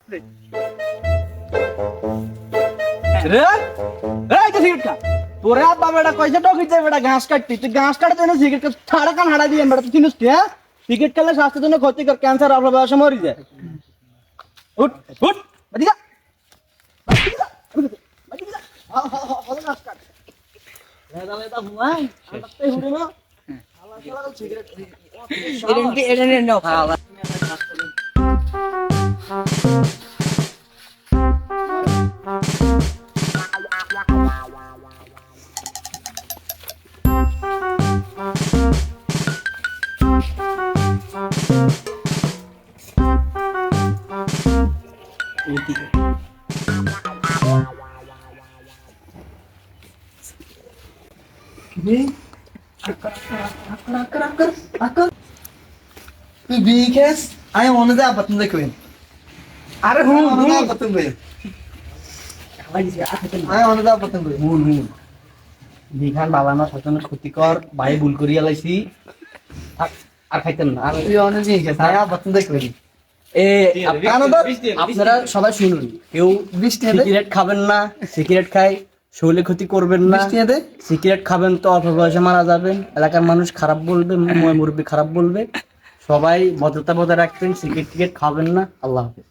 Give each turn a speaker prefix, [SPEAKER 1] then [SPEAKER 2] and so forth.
[SPEAKER 1] রে এই তো সিগারেট খা তোরে আব্বা বেটা কইছে তো কইছে বেটা ঘাস কাটতি তুই ঘাস কাটতে না সিগারেট ছাড়া কান হাড়া দিয়ে বেটা তুই চিনিস কি হ্যাঁ সিগারেট খেলে স্বাস্থ্যের জন্য ক্ষতিকর ক্যান্সার আপনার বয়সে মরি যায় উঠ উঠ বাদি যা বাদি যা বাদি যা হলো ঘাস কাট লেদা বুয়াই আনতে হুড়ে না আল্লাহ তাআলা সিগারেট এটা নাও খাওয়া
[SPEAKER 2] তুই বিয়ে খেস আমি মনে যায় আপত্তি দেখবেন
[SPEAKER 1] আরে হুন হুন
[SPEAKER 2] আপত্তি দেখবেন আমি মনে যায় আপত্তি দেখবেন
[SPEAKER 1] হুন হুন বিখান বাবা মা সচেতন ক্ষতিকর ভাই ভুল করিয়া লাইছি আর খাইতেন না আর
[SPEAKER 2] তুই অনেক বিয়ে খেস আমি আপত্তি দেখবেন
[SPEAKER 1] আপনারা সবাই শুনুন কেউ
[SPEAKER 2] বৃষ্টি
[SPEAKER 1] সিগারেট খাবেন না সিগারেট খাই শরীরে ক্ষতি করবেন না সিগারেট খাবেন তো অল্প বয়সে মারা যাবেন এলাকার মানুষ খারাপ বলবে মুরব্বী খারাপ বলবে সবাই ভদ্রতা বজায় রাখবেন সিগারেট খাবেন না আল্লাহ হাফেজ